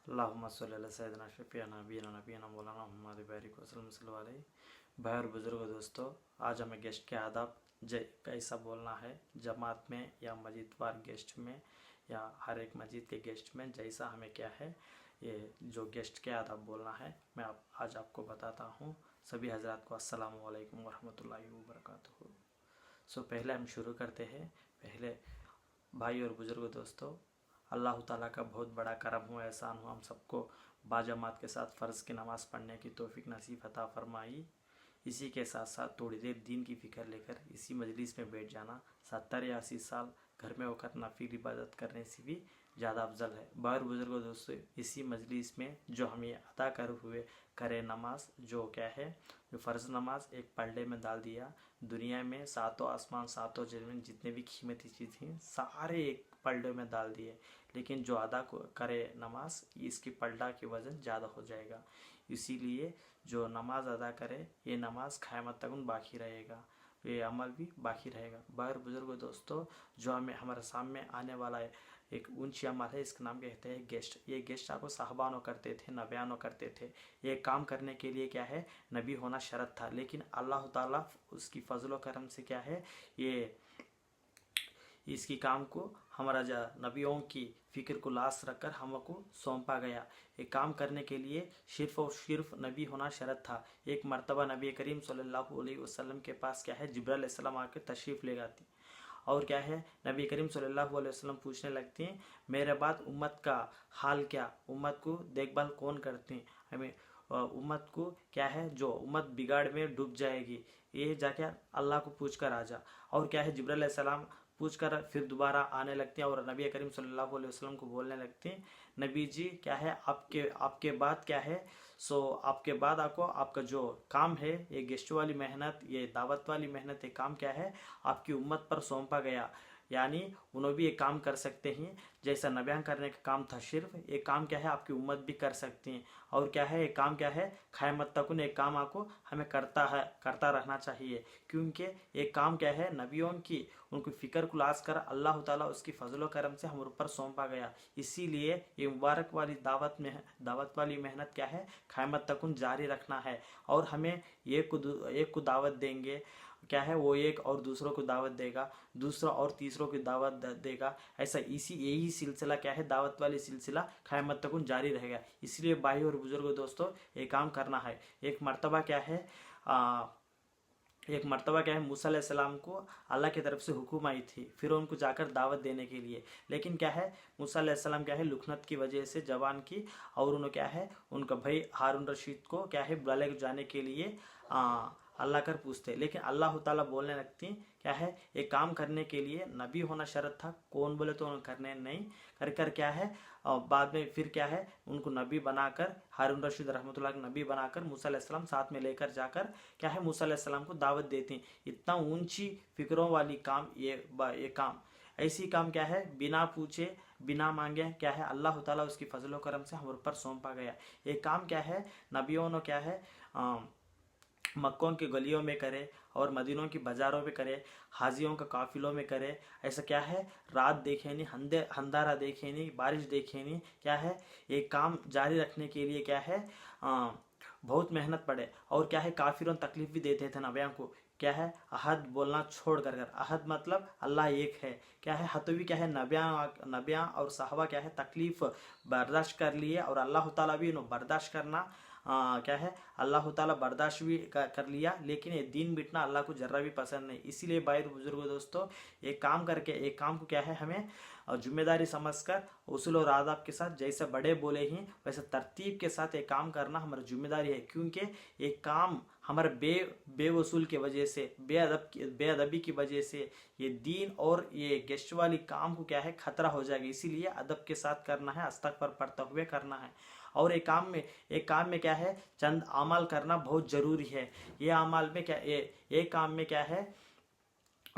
अल्लाहुम्मा सल्लि अला सय्यिदिना शफ़ीअना नबीना मौलाना मोहम्मद बारिक वसल्लम सल्लल्लाहु अलैहि। भाई और बुज़ुर्ग दोस्तों, आज हमें गेस्ट के आदाब कैसा बोलना है जमात में या मस्जिद वार गेस्ट में या हर एक मस्जिद के गेस्ट में, जैसा हमें क्या है ये जो गेस्ट के आदाब बोलना है मैं आज आपको बताता हूँ। सभी हजरात को अस्सलामु अलैकुम वरहमतुल्लाहि वबरकातुहू। सो पहले हम शुरू करते हैं। पहले भाई और बुज़ुर्ग दोस्तों, अल्लाह ताला का बहुत बड़ा करम हुआ, एहसान हुआ, हम सबको बाजमात के साथ फ़र्ज़ की नमाज़ पढ़ने की तौफीक नसीब अता फरमाई। इसी के साथ साथ थोड़ी देर दीन की फ़िक्र लेकर इसी मजलिस में बैठ जाना 70 या 80 साल घर में होकर नफिल इबादत करने से भी ज़्यादा अफजल है। बाहर बुजुर्गों दोस्तों, इसी मजलिस में जो हम ये अदा कर हुए करें नमाज, जो क्या है जो फ़र्ज़ नमाज एक पलड़े में डाल दिया। दुनिया में सातों आसमान सातों ज़मीन जितने भी कीमती चीज़ थी सारे एक पलड़े में डाल दिए, लेकिन जो अदा करे नमाज इसकी पलड़ा की वज़न ज़्यादा हो जाएगा। इसीलिए जो नमाज अदा करे ये नमाज क़यामत तक बाकी रहेगा, ये अमल भी बाकी रहेगा। बाहर बुजुर्गों दोस्तों, जो हमारे सामने आने वाला है एक ऊंची अमल है, इसका नाम कहते हैं गेस्ट। ये गेस्ट आपको साहबानों करते थे, नबियानों करते थे। ये काम करने के लिए क्या है नबी होना शर्त था, लेकिन अल्लाह ताला उसकी फजलो करम से क्या है ये इसकी काम को हमारा नबियों की फ़िक्र को लाश रखकर हमको सौंपा गया। एक काम करने के लिए सिर्फ़ और सिर्फ नबी होना शर्त था। एक मर्तबा नबी करीम सल्लल्लाहु अलैहि वसल्लम के पास क्या है जिब्राइल अलैहिस्सलाम आकर तशरीफ़ ले जाती, और क्या है नबी करीम सल्लल्लाहु अलैहि वसल्लम पूछने लगते हैं मेरे बाद उम्मत का हाल क्या, उम्मत को देखभाल कौन करते हैं, हमें उम्मत को क्या है जो उम्मत बिगाड़ में डूब जाएगी, ये जाके अल्लाह को पूछ कर आ जा। और क्या है जिब्राइल अलैहिस्सलाम पूछ कर फिर दोबारा आने लगते हैं और नबी करीम सल्लल्लाहु अलैहि वसल्लम को बोलने लगते हैं नबी जी क्या है आपके बाद क्या है आपके बाद आपका जो काम है ये गेस्ट वाली मेहनत, ये दावत वाली मेहनत, ये काम क्या है आपकी उम्मत पर सौंपा गया। यानी उन्होंने भी एक काम कर सकते हैं जैसा नबियान करने का काम था, सिर्फ एक काम क्या है आपकी उम्मत भी कर सकती हैं। और क्या है एक काम क्या है क़यामत तक एक काम आपको हमें करता रहना चाहिए, क्योंकि एक काम क्या है नबियों की उनकी फ़िक्र को लाश कर अल्लाह ताला उसकी फजलो करम से हम ऊपर सौंपा गया। इसीलिए ये मुबारक वाली दावत वाली मेहनत क्या है क़यामत तक जारी रखना है। और हमें एक को दावत देंगे क्या है वो एक और दूसरों को दावत देगा, दूसरा और तीसरों की दावत देगा। ऐसा यही सिलसिला क्या है दावत वाली सिलसिला क़यामत तक जारी रहेगा। इसलिए भाई और बुजुर्गों दोस्तों एक काम करना है। एक मर्तबा क्या है मूसा अलैहिस्सलाम को अल्लाह की तरफ से हुक्म आई थी फिर उनको जाकर दावत देने के लिए, लेकिन क्या है मूसा अलैहिस्सलाम क्या है लुकनत की वजह से जवान की, और उन्होंने क्या है उनका भाई हारून रशीद को क्या है बुलाने जाने के लिए अल्लाह कर पूछते, लेकिन अल्लाह ताला बोलने लगती क्या है एक काम करने के लिए नबी होना शर्त था, कौन बोले तो उन्होंने करने नहीं कर क्या है बाद में फिर क्या है उनको नबी बनाकर हारून रशीद रहमतुल्लाह नबी बनाकर मूसा अलैहिस्सलाम साथ में लेकर जाकर क्या है मूसा अलैहिस्सलाम को दावत देते हैं। इतना ऊंची फिक्रों वाली काम ये काम ऐसी काम क्या है बिना पूछे बिना मांगे क्या है अल्लाह ताला उसकी फजलो करम से हम ऊपर सौंपा गया। ये काम क्या है नबियों ने क्या है मक्कों की गलियों में करे और मदीनों की बाज़ारों में करे, हाजियों का काफिलों में करे। ऐसा क्या है रात देखे नहीं, अंधारा देखे नहीं, बारिश देखे नहीं, क्या है ये काम जारी रखने के लिए क्या है बहुत मेहनत पड़े। और क्या है काफिरों तकलीफ भी देते थे नबियों को, क्या है अहद बोलना छोड़ कर अहद मतलब अल्लाह एक है, क्या है हतवी क्या है नबियाँ और साहबा क्या है तकलीफ बर्दाश्त कर लिए, और अल्लाह ताला भी बर्दाश्त करना क्या है अल्लाह ताला बर्दाश्त भी कर लिया, लेकिन ये दीन मिटना अल्लाह को जर्रा भी पसंद नहीं। इसीलिए भाई बुजुर्गों दोस्तों एक काम करके एक काम को क्या है हमें जिम्मेदारी समझकर उसूल और आदाब के साथ जैसे बड़े बोले ही वैसे तरतीब के साथ एक काम करना हमारी जिम्मेदारी है, क्योंकि एक काम हमारे बेवसूल की वजह से बेअदबी की वजह से ये दीन और ये गेस्ट वाली काम को क्या है खतरा हो जाएगा। इसीलिए अदब के साथ करना है, अस्तगफर पढ़ते हुए करना है। और एक काम में क्या है चंद अमल करना बहुत ज़रूरी है। ये अमल में क्या एक काम में क्या है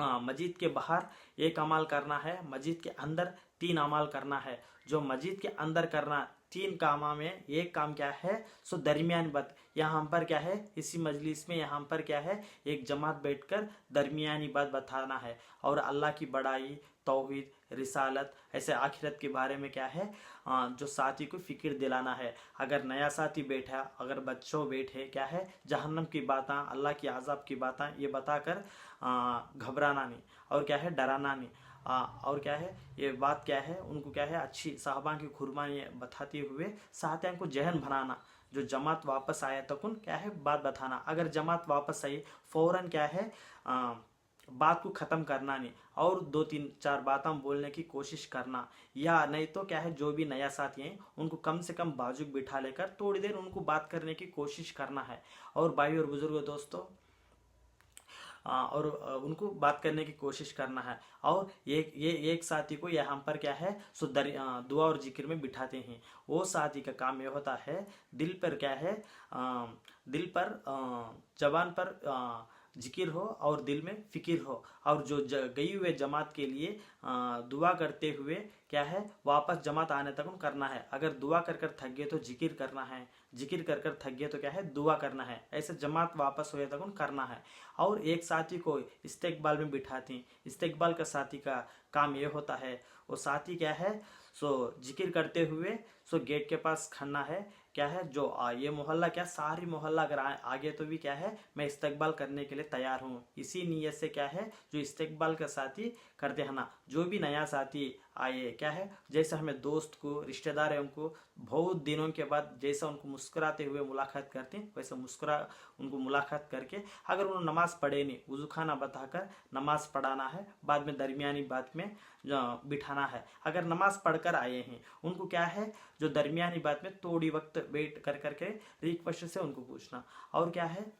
मस्जिद के बाहर एक अमल करना है, मस्जिद के अंदर 3 अमल करना है। जो मस्जिद के अंदर करना 3 कामा में एक काम क्या है दरमियान बात, यहाँ पर क्या है इसी मजलिस में यहाँ पर क्या है एक जमात बैठकर दरमियानी बात बताना है और अल्लाह की बड़ाई तौहीद, रिसालत, ऐसे आखिरत के बारे में क्या है जो साथी को फिक्र दिलाना है। अगर नया साथी बैठा, अगर बच्चों बैठे क्या है जहन्नम की बातें, अल्लाह की आज़ाब की बातें ये बताकर घबराना नहीं और क्या है डराना नहीं। और क्या है ये बात क्या है उनको क्या है अच्छी साहबा की कुर्बानी बताते हुए साथियों को जहन बनाना। जो जमात वापस आया तो कौन क्या है बात बताना। अगर जमात वापस आई फौरन क्या है बात को ख़त्म करना नहीं और 2-3-4 बातें बोलने की कोशिश करना। या नहीं तो क्या है जो भी नया साथी हैं उनको कम से कम बाजू बिठा लेकर थोड़ी देर उनको बात करने की कोशिश करना है। और भाई और बुजुर्ग दोस्तों और उनको बात करने की कोशिश करना है। और ये एक साथी को यहाँ पर क्या है सो दुआ और जिक्र में बिठाते हैं। वो साथी का काम ये होता है दिल पर क्या है दिल पर जबान पर जिक्र हो और दिल में फिक्र हो और जो गई हुए जमात के लिए दुआ करते हुए क्या है वापस जमात आने तक करना है। अगर दुआ कर कर थक गए तो जिक्र करना है, जिक्र कर कर थक गए तो क्या है दुआ करना है। ऐसे जमात वापस हुए तक करना है। और एक साथी को इस्तेकबाल में बिठाती, इस्तेकबाल का साथी का काम ये होता है वो साथी क्या है सो जिक्र करते हुए सो गेट के पास खड़ना है। क्या है जो ये मोहल्ला क्या सारी मोहल्ला अगर आगे तो भी क्या है मैं इस्तकबाल करने के लिए तैयार हूँ। इसी नीयत से क्या है जो इस्तकबाल का साथी करते हैं ना। जो भी नया साथी आए क्या है जैसे हमें दोस्त को रिश्तेदार है उनको बहुत दिनों के बाद जैसा उनको मुस्कुराते हुए मुलाकात करते हैं वैसे उनको मुलाकात करके अगर उन्होंने नमाज पढ़े नहीं वज़ू खाना बताकर नमाज पढ़ाना है। बाद में दरमियानी बात में बिठाना है। अगर नमाज पढ़कर आए हैं उनको क्या है जो दरमियानी बात में थोड़ी वक्त वेट कर करके रिक्वेस्ट से उनको पूछना। और क्या है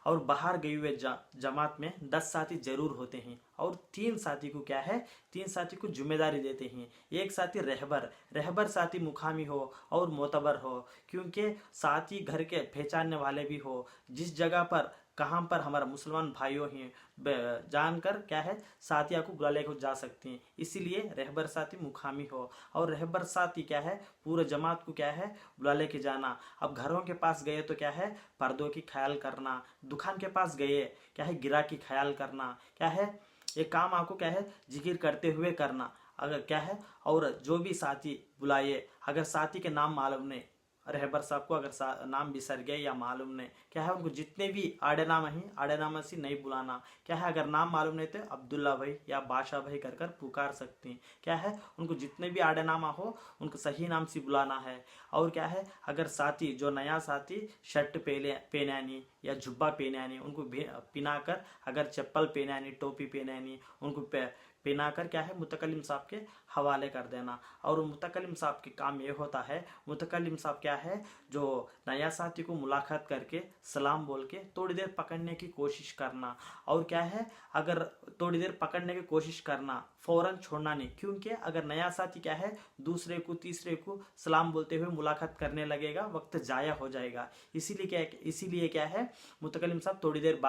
और बाहर गए हुए जमात में 10 साथी जरूर होते हैं और 3 साथी को क्या है 3 साथी को जिम्मेदारी देते हैं। एक साथी रहबर साथी मुकामी हो और मोतबर हो क्योंकि साथी घर के पहचानने वाले भी हो। जिस जगह पर कहाँ पर हमारा मुसलमान भाइयों हैं जानकर क्या है साथिया को बुला लेकर जा सकते हैं। इसीलिए रहबर साथी मुकामी हो और रहबर साथी क्या है पूरे जमात को क्या है बुला लेके जाना। अब घरों के पास गए तो क्या है पर्दों की ख्याल करना, दुकान के पास गए क्या है गिरा की ख्याल करना। क्या है ये काम आपको क्या है जिक्र करते हुए करना। अगर क्या है और जो भी साथी बुलाए अगर साथी के नाम मालूम नहीं रहबर साहब को अगर नाम बिसर गए या मालूम नहीं क्या है उनको जितने भी आड़े नाम हैं आड़े नाम से नहीं बुलाना। क्या है अगर नाम मालूम नहीं तो अब्दुल्ला भाई या बादशाह भाई कर कर पुकार सकते हैं। क्या है उनको जितने भी आड़े नामा हो उनको सही नाम से बुलाना है। और क्या है अगर साथी जो नया साथी शर्ट पहनानी या जुब्बा पहनानी उनको पिनाकर अगर चप्पल पहनानी टोपी पहनानी उनको पहनाकर क्या है मुतकल्लिम साहब के हवाले कर देना। और मुतकल्लिम साहब के काम ये होता है मुतकल्लिम साहब क्या है जो नया साथी को मुलाकात करके सलाम बोल के थोड़ी देर पकड़ने की कोशिश करना। और क्या है अगर थोड़ी देर पकड़ने की कोशिश करना फौरन छोड़ना नहीं क्योंकि अगर नया साथी क्या है दूसरे को तीसरे को सलाम बोलते हुए मुलाकात करने लगेगा वक्त जाया हो जाएगा। इसीलिए क्या है मुतकल्लिम साहब थोड़ी देर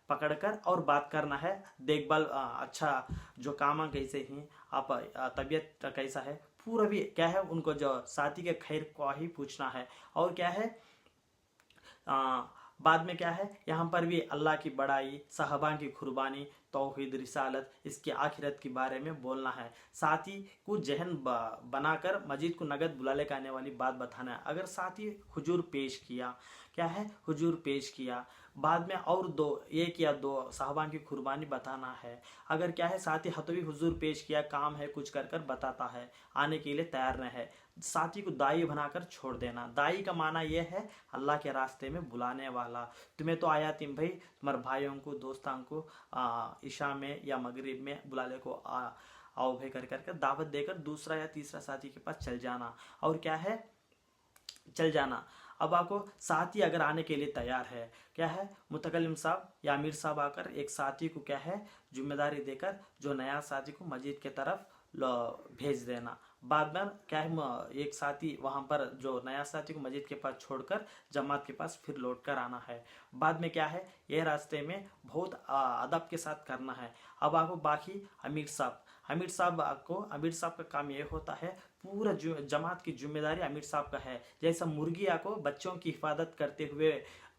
पकड़कर और बात करना है। देखभाल अच्छा जो काम कैसे हैं आप तबीयत कैसा है पूरा भी क्या है उनको जो साथी के खैर को ही पूछना है। और क्या है बाद में क्या है यहाँ पर भी अल्लाह की बड़ाई साहबा की कुर्बानी तौहीद रिसालत इसके आखिरत के बारे में बोलना है। साथी को जहन बनाकर मस्जिद को नगद बुला लेकर आने वाली बात बताना है। अगर साथी हुजूर पेश किया क्या है हुजूर पेश किया बाद में और एक या दो साहबा की कुर्बानी बताना है। अगर क्या है साथी हतवी हुजूर पेश किया काम है कुछ कर कर बताता है आने के लिए तैयार न है साथी को दाई बनाकर छोड़ देना। दाई का माना यह है अल्लाह के रास्ते में बुलाने वाला। तुम्हें तो आया तुम भाई तुम्हारे भाइयों को दोस्तों को ईशा में या मगरिब में बुला ले को आओ भाई कर कर दावत देकर दूसरा या तीसरा साथी के पास चल जाना। और क्या है चल जाना। अब आपको साथी अगर आने के लिए तैयार है क्या है मुतकल्लिम साहब या अमीर साहब आकर एक साथी को क्या है जिम्मेदारी देकर जो नया साथी को मस्जिद के तरफ भेज देना। बाद में क्या है एक साथी वहां पर जो नया साथी को मस्जिद के पास छोड़कर जमात के पास फिर लौट कर आना है। बाद में क्या है यह रास्ते में बहुत अदब के साथ करना है। अब आपको बाकी अमीर साहब का काम यह होता है पूरा जमात की जिम्मेदारी अमीर साहब का है। जैसा मुर्गिया को बच्चों की हिफाजत करते हुए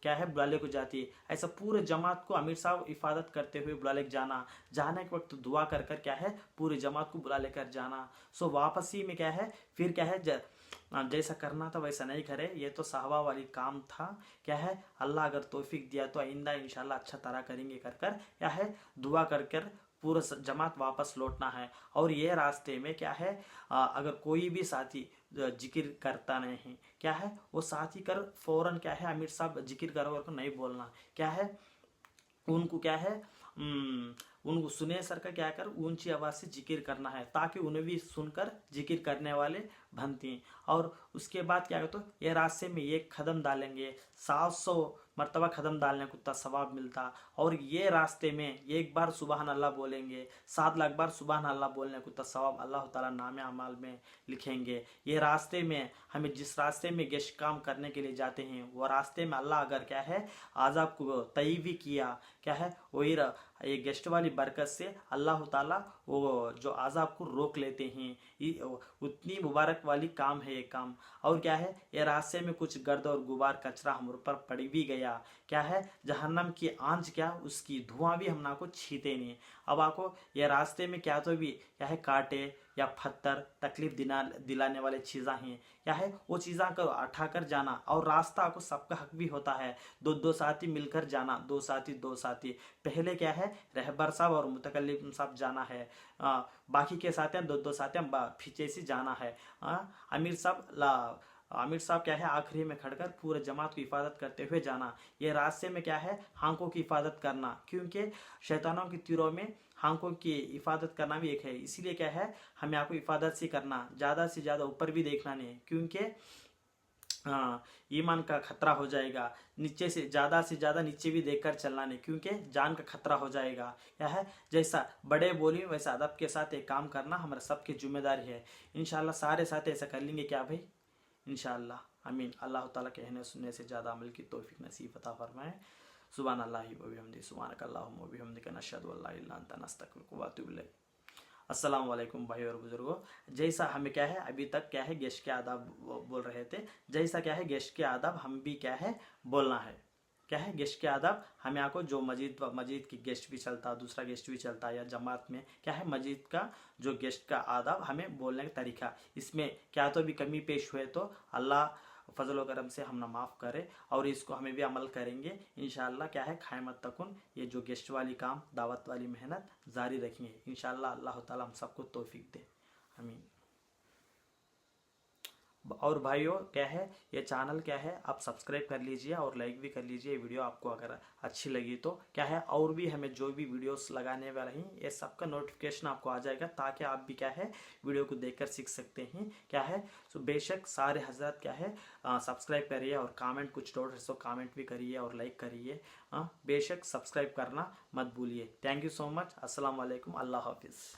क्या है बुलाले को जाती है। ऐसा पूरे जमात को अमीर साहब इफादत करते हुए बुला लेकर जाना, जाने के वक्त दुआ कर कर क्या है पूरे जमात को बुला लेकर जाना। सो वापसी में क्या है फिर क्या है जैसा करना था वैसा नहीं करे, ये तो साहबा वाली काम था। क्या है अल्लाह अगर तौफीक दिया तो आइंदा इंशाल्लाह अच्छा तरह करेंगे कर कर क्या है दुआ कर कर पूरा जमात वापस लौटना है। और ये रास्ते में क्या है अगर कोई भी साथी जिक्र करता नहीं है क्या है वो साथी कर फौरन क्या है अमीर साहब जिक्र करो को नहीं बोलना, क्या है उनको क्या है उनको सुने सर का क्या कर ऊंची आवाज से जिक्र करना है ताकि उन्हें भी सुनकर जिक्र करने वाले बनती हैं। और उसके बाद क्या कहते ये रास्ते में एक कदम डालेंगे 700 मरतबा कदम डालने को उतना सवाब मिलता। और ये रास्ते में एक बार सुबहान अल्लाह बोलेंगे 7 लाख बार सुबहान अल्लाह बोलने को उतना सवाब अल्लाह ताला नामे अमाल में लिखेंगे। ये रास्ते में हमें जिस रास्ते में गेश काम करने के लिए जाते हैं वो रास्ते में अल्लाह अगर क्या है आज़ाब को तय भी किया क्या है वही ये गेस्ट वाली बरकत से अल्लाह ताला वो जो आज़ाब को रोक लेते हैं। उतनी मुबारक वाली काम है ये काम। और क्या है ये रास्ते में कुछ गर्द और गुबार कचरा हम पर पड़ भी गया क्या है जहन्नम की आंच क्या उसकी धुआं भी हम ना को छीते नहीं। अब आपको ये रास्ते में क्या तो भी क्या है कांटे या पत्थर तकलीफ दिलाने वाले चीज़ा हैं क्या है वो चीज़ा को उठा कर जाना। और रास्ता को सबका हक भी होता है, दो साथी मिलकर जाना, दो साथी पहले क्या है रहबर साहब और मुतकल्लिम साहब जाना है, बाकी के साथियाँ दो साथियाँ पीछे से जाना है। आमिर साहब क्या है आखिरी में खड़कर पूरे जमात की हिफाजत करते हुए जाना। ये रास्ते में क्या है हांकों की हिफाजत करना, क्योंकि शैतानों की तीरों में हांकों की हिफाजत करना भी एक है। इसीलिए क्या है हमें आपको हिफाजत से करना, ज़्यादा से ज़्यादा ऊपर भी देखना नहीं, क्योंकि ईमान का खतरा हो जाएगा। नीचे से ज़्यादा नीचे भी देखकर चलना नहीं, क्योंकि जान का खतरा हो जाएगा। क्या है जैसा बड़े बोली वैसा अदब के साथ एक काम करना हमारा सबकी जिम्मेदारी है। इंशाल्लाह सारे साथ ऐसा कर लेंगे क्या भाई, इंशाल्लाह आमीन। अल्लाह ताला कहने सुनने से ज़्यादा अमल की तौफीक नसीब अता फरमाए। सुभान अल्लाहि व बिहम्दिही सुभानक अल्लाहुम्मा व बिहम्दिका नशहदु अल्ला इलाहा इल्ला अंता नस्तगफिरुका व अतूबु इलैक। अस्सलाम वालेकुम भाई और बुजुर्गों। जैसा हमें क्या है अभी तक क्या है गेस्ट के आदाब बोल रहे थे, जैसा क्या है गेस्ट के आदाब हम भी क्या है बोलना है। क्या है गेस्ट के आदाब हमें आपको जो मस्जिद की गेस्ट भी चलता, दूसरा गेस्ट भी चलता, या जमात में क्या है मस्जिद का जो गेस्ट का आदाब हमें बोलने का तरीका, इसमें क्या तो भी कमी पेश हुए तो अल्लाह फजल करम से हम ना माफ़ करे और इसको हमें भी अमल करेंगे इंशाअल्लाह। क्या है क़यामत तक ये जो गेस्ट वाली काम दावत वाली मेहनत जारी रखेंगे इंशाअल्लाह। अल्लाह ताला हम सबको तौफीक दे, आमीन। और भाइयों क्या है ये चैनल क्या है आप सब्सक्राइब कर लीजिए और लाइक भी कर लीजिए। वीडियो आपको अगर अच्छी लगी तो क्या है और भी हमें जो भी वीडियोस लगाने वाले हैं ये सबका नोटिफिकेशन आपको आ जाएगा, ताकि आप भी क्या है वीडियो को देखकर सीख सकते हैं। क्या है तो बेशक सारे हजरत क्या है सब्सक्राइब करिए और कमेंट कुछ डॉट है सो कमेंट भी करिए और लाइक करिए। बेशक सब्सक्राइब करना मत भूलिए। Thank you so much. अस्सलाम वालेकुम, अल्लाह हाफिज़।